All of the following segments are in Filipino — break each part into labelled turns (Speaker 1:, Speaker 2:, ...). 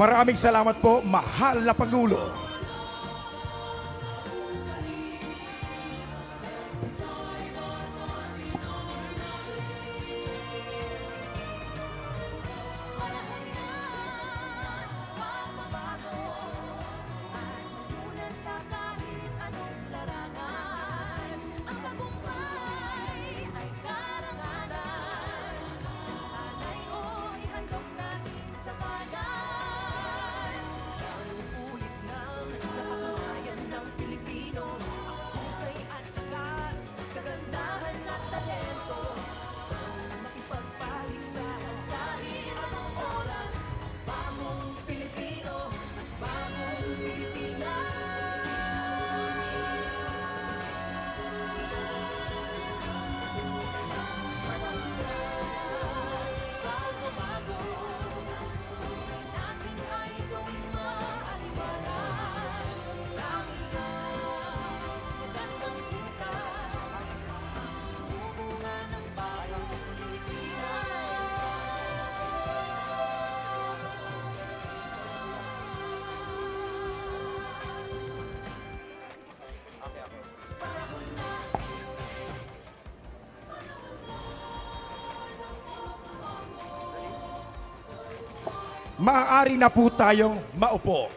Speaker 1: Maraming salamat po, mahal na Pangulo. Maaari na po tayong maupo.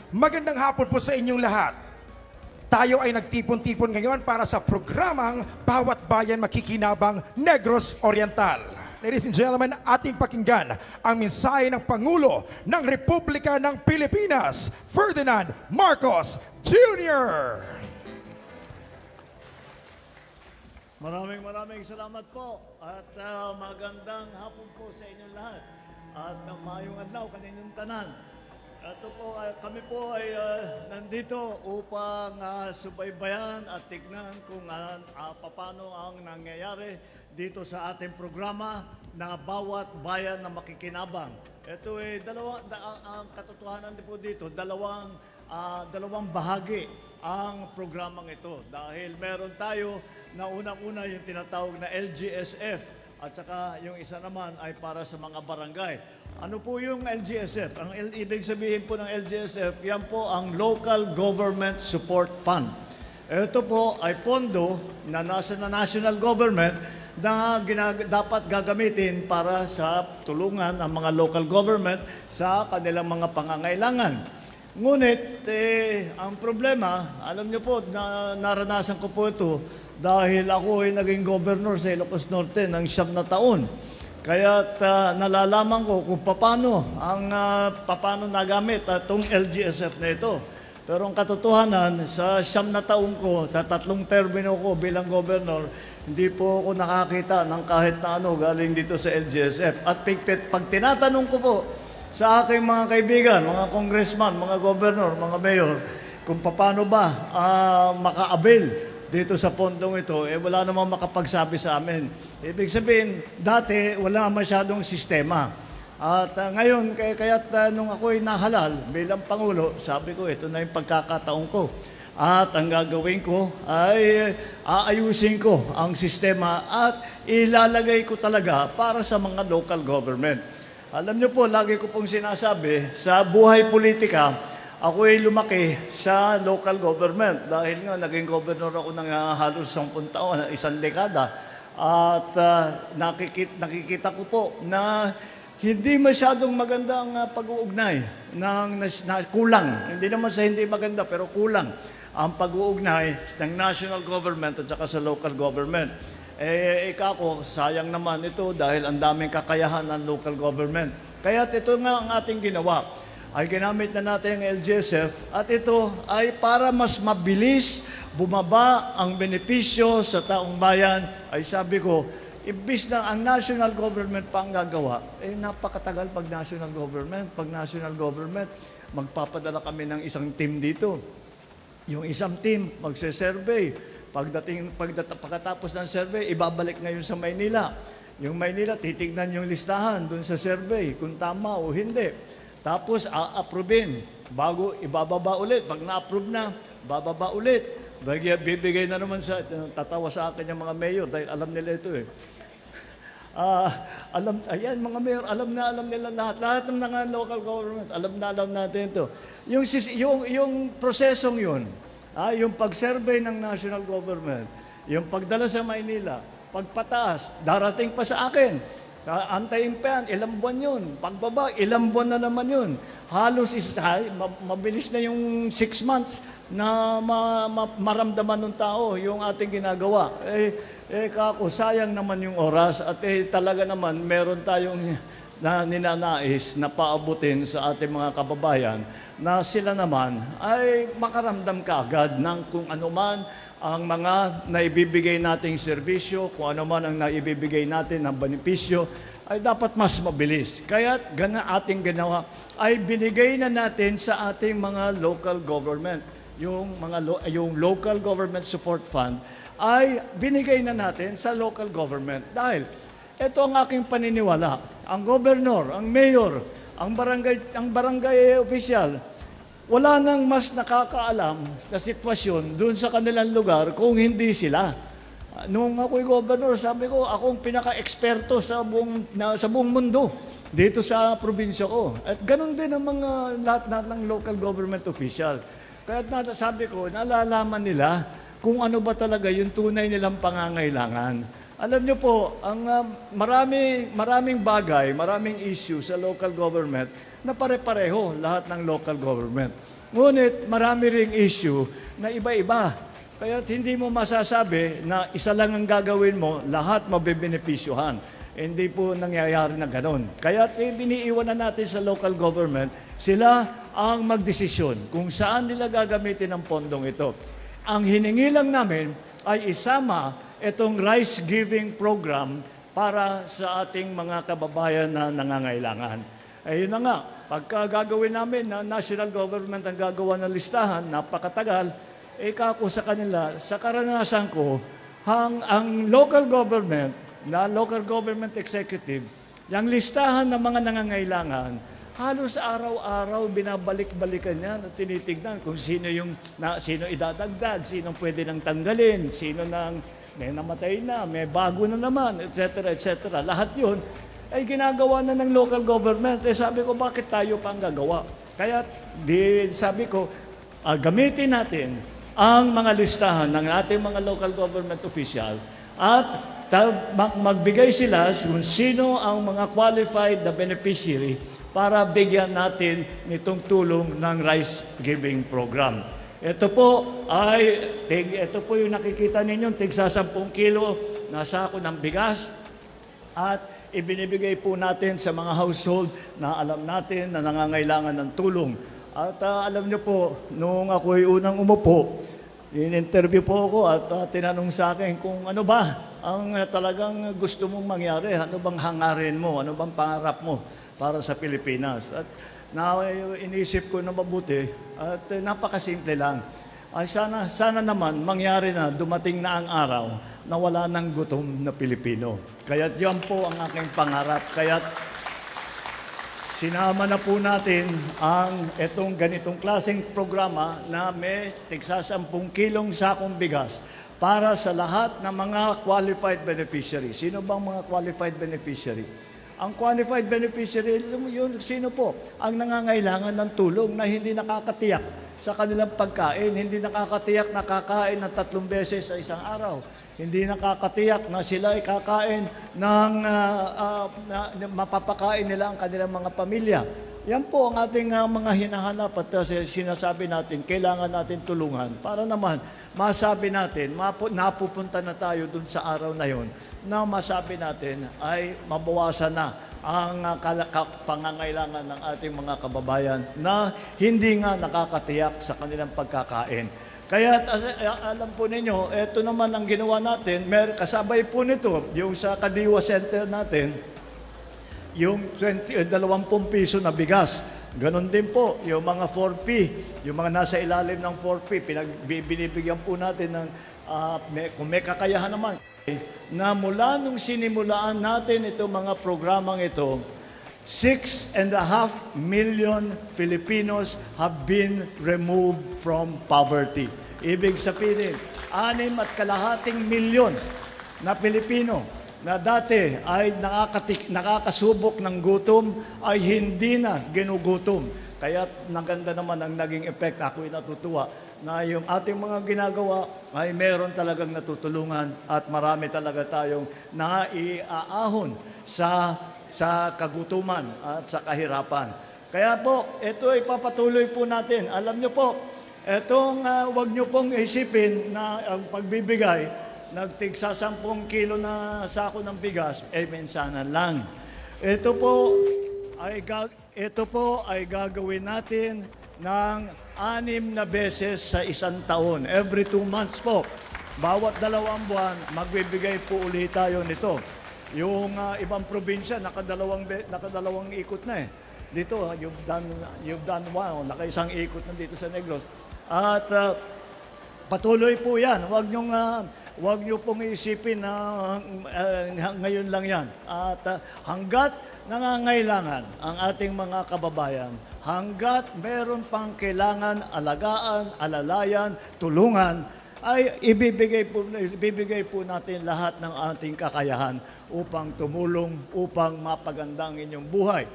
Speaker 1: Magandang hapon po sa inyong lahat. Tayo ay nagtipon-tipon ngayon para sa programang Bawat Bayan Makikinabang Negros Oriental. Ladies and gentlemen, ating pakinggan ang mensahe ng Pangulo ng Republika ng Pilipinas, Ferdinand Marcos Jr.
Speaker 2: Maraming salamat po at magandang hapon po sa inyong lahat at mayong adlaw kaninyong tanan. Ito po, kami po ay nandito upang subaybayan at tignan kung paano ang nangyayari dito sa ating programa na Bawat Bayan na Makikinabang. Ito ay ang katotohanan po dito, dalawang bahagi ang programang ito dahil meron tayo na unang-una yung tinatawag na LGSF at saka yung isa naman ay para sa mga barangay. Ano po yung LGSF? Ang ibig sabihin po ng LGSF, yan po ang Local Government Support Fund. Ito po ay pondo na nasa na national government na dapat gagamitin para sa tulungan ang mga local government sa kanilang mga pangangailangan. Ngunit, ang problema, alam niyo po, naranasan ko po ito dahil ako ay naging governor sa Ilocos Norte ng 9 na taon. Kaya nalalaman ko kung paano nagamit itong LGSF na ito. Pero ang katotohanan, sa 9 na taon ko, sa 3 termino ko bilang governor, hindi po ako nakakita ng kahit na ano galing dito sa LGSF. At pag tinatanong ko po sa aking mga kaibigan, mga congressman, mga governor, mga mayor, kung paano ba maka-avail dito sa pondong ito, wala namang makapagsabi sa amin. Ibig sabihin, dati wala masyadong sistema. At ngayon, kaya't nung ako'y nahalal bilang Pangulo, sabi ko, ito na yung pagkakataon ko. At ang gagawin ko ay aayusin ko ang sistema at ilalagay ko talaga para sa mga local government. Alam niyo po, lagi ko pong sinasabi, sa buhay politika, ako ay lumaki sa local government dahil nga naging governor ako ng halos 10 taon, 1 dekada. At nakikita ko po na hindi masyadong maganda ang pag-uugnay kulang. Hindi naman sa hindi maganda pero kulang ang pag-uugnay ng national government at saka sa local government. Ako, sayang naman ito dahil ang daming kakayahan ng local government. Kaya ito nga ang ating ginawa. Ay ginamit na natin ang LGSF at ito ay para mas mabilis bumaba ang benepisyo sa taong bayan. Ay sabi ko, imbis na ang national government pa ang gagawa, napakatagal pag national government. Pag national government, magpapadala kami ng isang team dito. Yung isang team magse-survey. Pagkatapos ng survey, ibabalik ngayon sa Maynila. Yung Maynila, titignan yung listahan dun sa survey kung tama o hindi. Tapos, a-approvein. Bago, ibababa ulit. Pag na-approve na, bababa ulit. Bibigay na naman tatawa sa akin yung mga mayor dahil alam nila ito eh. Ayan, mga mayor, alam nila lahat. Lahat ng mga local government, alam natin ito. Yung prosesong yun, yung pag-survey ng national government, yung pagdala sa Maynila, pagpataas, darating pa sa akin. Antayin pa yan, ilang buwan yun. Pagbaba, ilang buwan na naman yun. Halos mabilis na yung 6 months na maramdaman ng tao yung ating ginagawa. Kako, sayang naman yung oras at talaga naman meron tayong ninanais na paabutin sa ating mga kababayan na sila naman ay makaramdam kaagad ng kung ano man ang mga naibibigay nating serbisyo, kung ano man ang naibibigay natin ng benepisyo, ay dapat mas mabilis. Kaya ating ginawa ay binigay na natin sa ating mga local government. Yung local government support fund ay binigay na natin sa local government. Dahil ito ang aking paniniwala. Ang gobernador, ang mayor, ang barangay official, wala nang mas nakakaalam na sitwasyon doon sa kanilang lugar kung hindi sila. Nung ako'y gobernador, sabi ko, akong pinaka-eksperto sa buong mundo dito sa probinsya ko. At ganun din ang lahat ng local government official. Kaya sabi ko, nalalaman nila kung ano ba talaga yung tunay nilang pangangailangan. Alam niyo po, ang maraming bagay, maraming issue sa local government na pare-pareho lahat ng local government. Ngunit marami ring issue na iba-iba. Kaya hindi mo masasabi na isa lang ang gagawin mo, lahat mabibenepisyuhan. Hindi po nangyayari na ganon. Kaya biniiwan na natin sa local government, sila ang magdesisyon kung saan nila gagamitin ang pondong ito. Ang hiningi lang namin ay isama itong rice giving program para sa ating mga kababayan na nangangailangan. Ayun na nga, pagka gagawin namin na national government ang gagawa ng listahan, napakatagal, kako sa kanila, sa karanasan ko, ang local government, na local government executive, yung listahan ng mga nangangailangan, halos araw-araw binabalik-balikan yan at tinitignan kung sino idadagdag, sino pwede nang tanggalin, sino nang may namatay na, may bago na naman, etc. etc. Lahat yun ay ginagawa na ng local government. Sabi ko, bakit tayo pa ang gagawa? Kaya sabi ko, gamitin natin ang mga listahan ng ating mga local government official at magbigay sila kung sino ang mga qualified na beneficiary para bigyan natin nitong tulong ng rice giving program. Ito po yung nakikita ninyo, tigsa 10 kilo na sako ng bigas at ibinibigay po natin sa mga household na alam natin na nangangailangan ng tulong. At alam niyo po, nung ako'y unang umupo, in-interview po ako at tinanong sa akin kung ano ba ang talagang gusto mong mangyari, ano bang hangarin mo, ano bang pangarap mo para sa Pilipinas. At inisip ko na mabuti at napakasimple lang. Ay sana naman mangyari na dumating na ang araw na wala nang gutom na Pilipino. Kaya yan po ang aking pangarap. Kaya sinama na po natin ang itong ganitong klaseng programa na may tigsa 10 kilong sakong bigas para sa lahat ng mga qualified beneficiary. Sino bang mga qualified beneficiary? Ang qualified beneficiary, yun sino po? Ang nangangailangan ng tulong na hindi nakakatiyak sa kanilang pagkain, hindi nakakatiyak na kakain ng 3 beses sa isang araw. Hindi nakakatiyak na sila ay kakain ng mapapakain nila ang kanilang mga pamilya. Yan po ang ating mga hinahanap at sinasabi natin, kailangan natin tulungan para naman masabi natin, napupunta na tayo dun sa araw na yon na masabi natin ay mabawasan na ang pangangailangan ng ating mga kababayan na hindi nga nakakatiyak sa kanilang pagkakain. Kaya alam po ninyo, ito naman ang ginawa natin, kasabay po nito, yung sa Kadiwa Center natin, yung 20 piso na bigas. Ganon din po, yung mga 4P, yung mga nasa ilalim ng 4P, binibigyan po natin ng, kung may kakayahan naman, na mula nung sinimulaan natin itong mga programang ito, 6.5 million Filipinos have been removed from poverty. Ibig sabihin, 6.5 milyon na Pilipino na dati ay nakakasubok ng gutom ay hindi na ginugutom. Kaya naganda naman ang naging effect. Ako'y natutuwa na yung ating mga ginagawa ay meron talagang natutulungan at marami talaga tayong naiaahon sa kagutuman at sa kahirapan. Kaya po, ito ay papatuloy po natin. Alam nyo po, itong wag nyo pong isipin na ang pagbibigay nagtigsa 10 kilo na sako ng bigas, minsanan lang. Ito po ay gagawin natin ng 6 na beses sa isang taon. Every 2 months po. Bawat 2 buwan, magbibigay po ulit tayo nito. Yung ibang probinsya, nakadalawang ikot na eh. Dito, you've done one, nakaisang ikot na dito sa Negros. At patuloy po yan. Huwag nyo pong isipin na ngayon lang yan. At hanggat nangangailangan ang ating mga kababayan, hanggat meron pang kailangan alagaan, alalayan, tulungan, ay ibibigay po natin lahat ng ating kakayahan upang tumulong, upang mapaganda ang inyong buhay.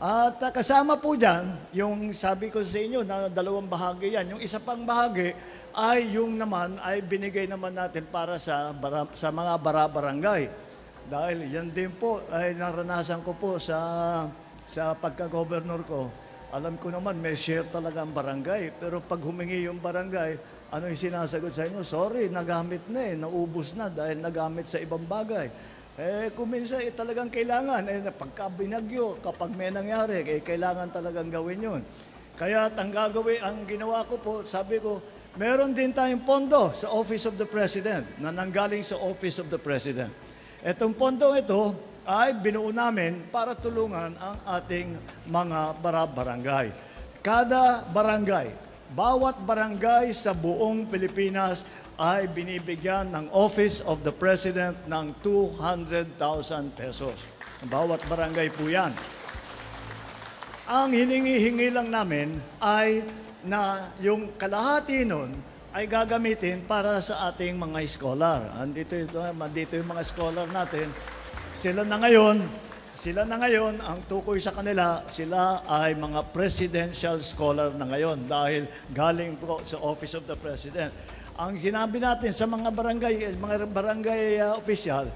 Speaker 2: At kasama po dyan, yung sabi ko sa inyo na 2 bahagi yan. Yung isa pang bahagi ay yung naman ay binigay naman natin para sa mga bara-barangay. Dahil yan din po ay naranasan ko po sa pagka-governor ko. Alam ko naman may share talaga ang barangay. Pero pag humingi yung barangay, ano yung sinasagot sa inyo? Sorry, nagamit na naubos na dahil nagamit sa ibang bagay. Kung minsan talagang kailangan, pagka binagyo, kapag may nangyari, kailangan talagang gawin yun. Kaya ang ginawa ko po, sabi ko, meron din tayong pondo sa Office of the President na nanggaling sa Office of the President. Itong pondo ito ay binuo namin para tulungan ang ating mga barangay. Kada barangay, bawat barangay sa buong Pilipinas ay binibigyan ng Office of the President ng 200,000 pesos. Bawat barangay po yan. Ang hiningi-hingi lang namin ay na yung kalahati nun ay gagamitin para sa ating mga scholar. Andito yung mga scholar natin. Sila na ngayon, ang tukoy sa kanila, sila ay mga presidential scholar na ngayon dahil galing po sa Office of the President. Ang sinabi natin sa mga barangay official,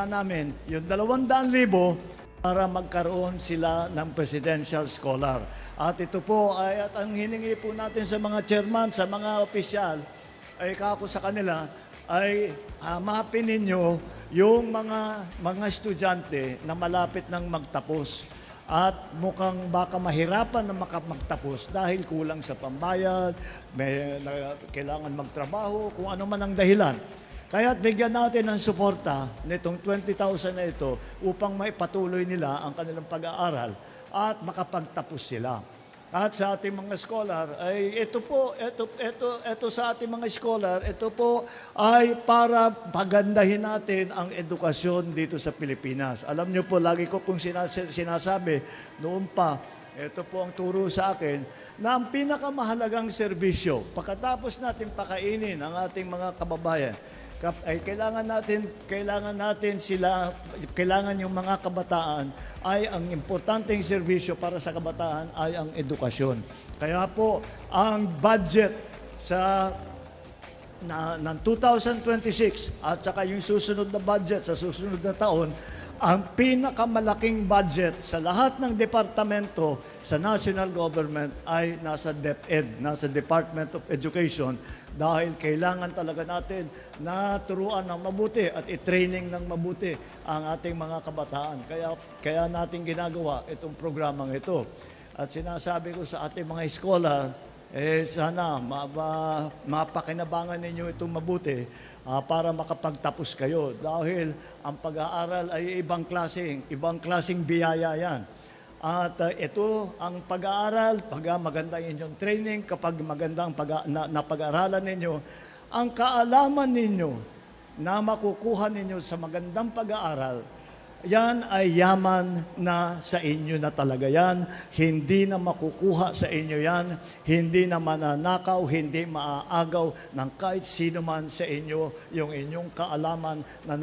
Speaker 2: namin, yung 200,000 para magkaroon sila ng presidential scholar. At ito po at ang hiningi po natin sa mga chairman, sa mga opisyal, ay kako sa kanila, ay mapin ninyo yung mga estudyante na malapit ng magtapos. At mukhang baka mahirapan na magtapos dahil kulang sa pambayad, kailangan magtrabaho, kung ano man ang dahilan. Kaya bigyan natin ng suporta nitong 20,000 na ito upang maipatuloy nila ang kanilang pag-aaral at makapagtapos sila. At sa ating mga scholar, ay ito sa ating mga scholar, ito po ay para pagandahin natin ang edukasyon dito sa Pilipinas. Alam niyo po, lagi ko pong sinasabi noon pa, ito po ang turo sa akin, na ang pinakamahalagang serbisyo, pagkatapos natin pakainin ang ating mga kababayan, ay kailangan yung mga kabataan ay ang importanteng serbisyo para sa kabataan ay ang edukasyon. Kaya po, ang budget ng 2026 at saka yung susunod na budget sa susunod na taon, ang pinakamalaking budget sa lahat ng departamento sa national government ay nasa DepEd, nasa Department of Education, dahil kailangan talaga natin na turuan ng mabuti at i-training ng mabuti ang ating mga kabataan. Kaya natin ginagawa itong programang ito. At sinasabi ko sa ating mga scholar, sana mapakinabangan ninyo itong mabuti para makapagtapos kayo. Dahil ang pag-aaral ay ibang klaseng biyaya yan. At ito ang pag-aaral, pag maganda inyong training, kapag magandang napag-aaralan ninyo, ang kaalaman ninyo na makukuha ninyo sa magandang pag-aaral, yan ay yaman na sa inyo na talaga yan. Hindi na makukuha sa inyo yan. Hindi na mananakaw, hindi maaagaw ng kahit sino man sa inyo yung inyong kaalaman na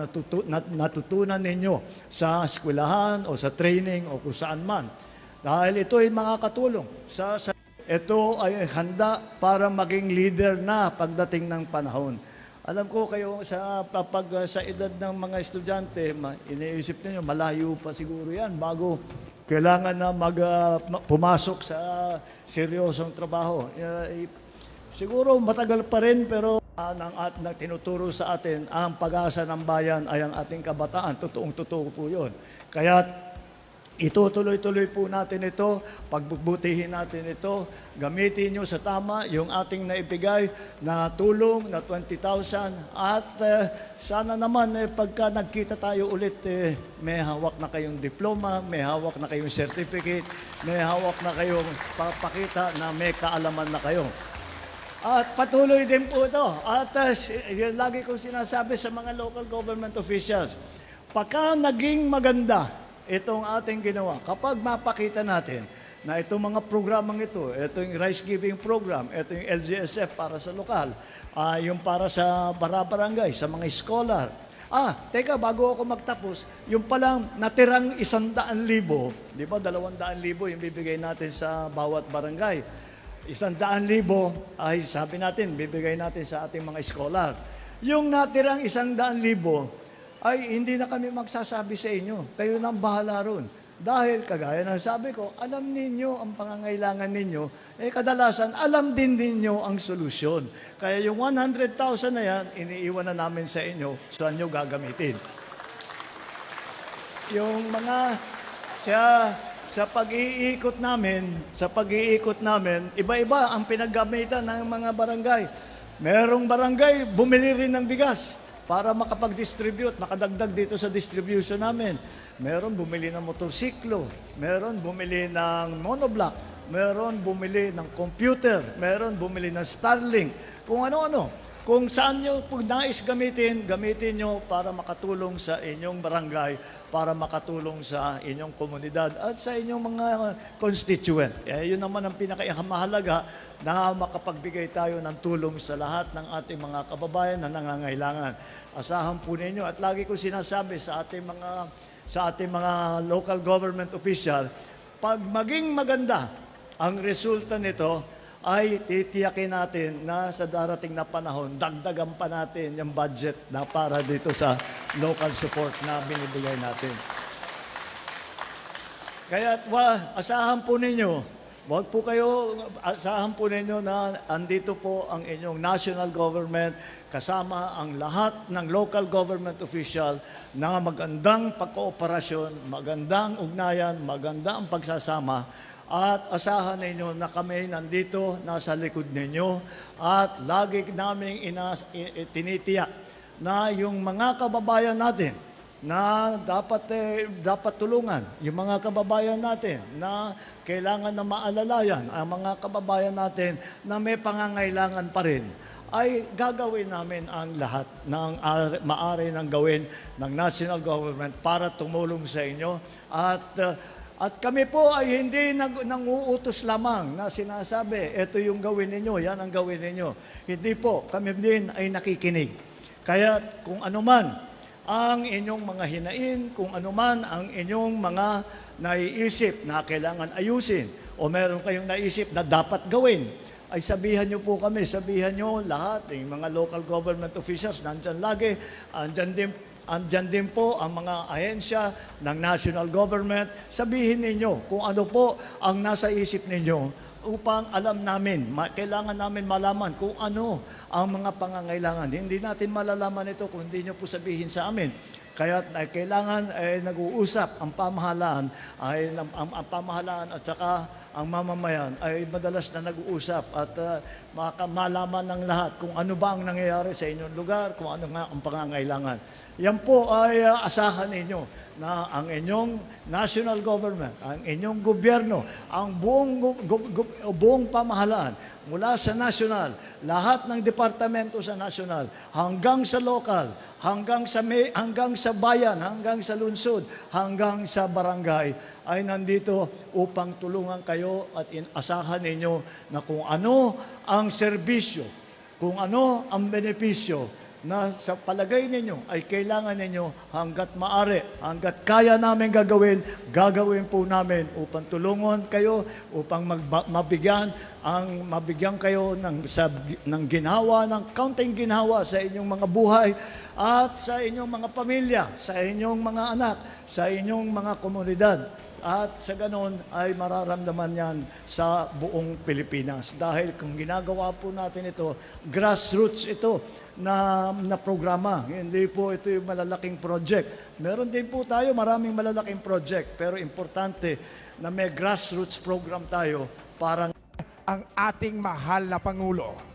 Speaker 2: natutunan ninyo sa eskwelahan o sa training o kung saan man. Dahil ito ay makakatulong. Ito ay handa para maging leader na pagdating ng panahon. Alam ko kayo sa edad ng mga estudyante, iniisip niyo malayo pa siguro yan bago kailangan na pumasok sa seryosong trabaho. Siguro matagal pa rin pero nang tinuturo sa atin ang pag-asa ng bayan ay ang ating kabataan. Totoong-totoo po yun. Kaya itutuloy-tuloy po natin ito, pagbubutihin natin ito, gamitin nyo sa tama yung ating naibigay na tulong na 20,000 at sana naman pagka nagkita tayo ulit, may hawak na kayong diploma, may hawak na kayong certificate, may hawak na kayong papakita na may kaalaman na kayo. At patuloy din po ito. At yun lagi kong sinasabi sa mga local government officials, pagka naging maganda itong ating ginawa, kapag mapakita natin na itong mga programang ito, itong rice giving program, itong LGSF para sa lokal, yung para sa barangay, sa mga scholar. Teka, bago ako magtapos, yung palang natirang 100,000, di ba 200,000 yung bibigay natin sa bawat barangay. 100,000 ay sabi natin, bibigay natin sa ating mga scholar. Yung natirang 100,000, ay hindi na kami magsasabi sa inyo. Kayo nang bahala ron. Dahil, kagaya ng sabi ko, alam ninyo ang pangangailangan ninyo, kadalasan, alam din ninyo ang solusyon. Kaya yung 100,000 na yan, iniiwan na namin sa inyo, saan nyo gagamitin. Yung mga, sa pag-iikot namin, iba-iba ang pinaggamitan ng mga barangay. Merong barangay, bumili rin ng bigas para makapag-distribute, makadagdag dito sa distribution namin. Meron bumili ng motorsiklo, meron bumili ng monoblock, meron bumili ng computer, meron bumili ng Starlink, kung ano-ano. Kung saan nyo pag nais gamitin nyo para makatulong sa inyong barangay, para makatulong sa inyong komunidad at sa inyong mga constituent. Yun naman ang pinakamahalaga na makapagbigay tayo ng tulong sa lahat ng ating mga kababayan na nangangailangan. Asahan po ninyo at lagi ko sinasabi sa ating mga local government official, pag maging maganda ang resulta nito, ay titiyakin natin na sa darating na panahon, dagdagan pa natin yung budget na para dito sa local support na binibigay natin. Kaya asahan po ninyo, asahan po ninyo na andito po ang inyong national government kasama ang lahat ng local government official na magandang pagkooperasyon, magandang ugnayan, magandang pagsasama. At asahan ninyo na kami nandito, nasa likod ninyo at lagi naming tinitiyak na yung mga kababayan natin na dapat tulungan, yung mga kababayan natin na kailangan na maalalayan, ang mga kababayan natin na may pangangailangan pa rin, ay gagawin namin ang lahat ng maaari ng gawin ng national government para tumulong sa inyo. At kami po ay hindi nanguutos lamang na sinasabi, ito yung gawin ninyo, yan ang gawin ninyo. Hindi po, kami din ay nakikinig. Kaya kung anuman ang inyong mga hinain, kung anuman ang inyong mga naiisip na kailangan ayusin, o meron kayong naisip na dapat gawin, ay sabihan nyo po kami, sabihan nyo lahat, yung mga local government officials, nandyan lagi, andyan din po ang mga ahensya ng national government. Sabihin ninyo kung ano po ang nasa isip ninyo upang alam namin, kailangan namin malaman kung ano ang mga pangangailangan. Hindi natin malalaman ito kung hindi nyo po sabihin sa amin. Kaya kailangan nag-uusap ang pamahalaan, ang pamahalaan at saka ang mamamayan ay madalas na nag-uusap at malaman ng lahat kung ano ba ang nangyayari sa inyong lugar, kung ano nga ang pangangailangan. Yan po ay asahan ninyo na ang inyong national government, ang inyong gobyerno, ang buong pamahalaan mula sa national, lahat ng departamento sa national, hanggang sa local, hanggang sa bayan, hanggang sa lungsod, hanggang sa barangay, ay nandito upang tulungan kayo at asahan ninyo na kung ano ang serbisyo, kung ano ang benepisyo na sa palagay ninyo ay kailangan ninyo hanggat maaari, hanggat kaya namin gagawin po namin upang tulungan kayo, upang mabigyan kayo ng ginhawa, ng kaunting ginhawa sa inyong mga buhay at sa inyong mga pamilya, sa inyong mga anak, sa inyong mga komunidad. At sa ganon ay mararamdaman yan sa buong Pilipinas. Dahil kung ginagawa po natin ito, grassroots ito na programa. Hindi po ito yung malalaking project. Meron din po tayo maraming malalaking project. Pero importante na may grassroots program tayo para
Speaker 1: Ang ating mahal na Pangulo.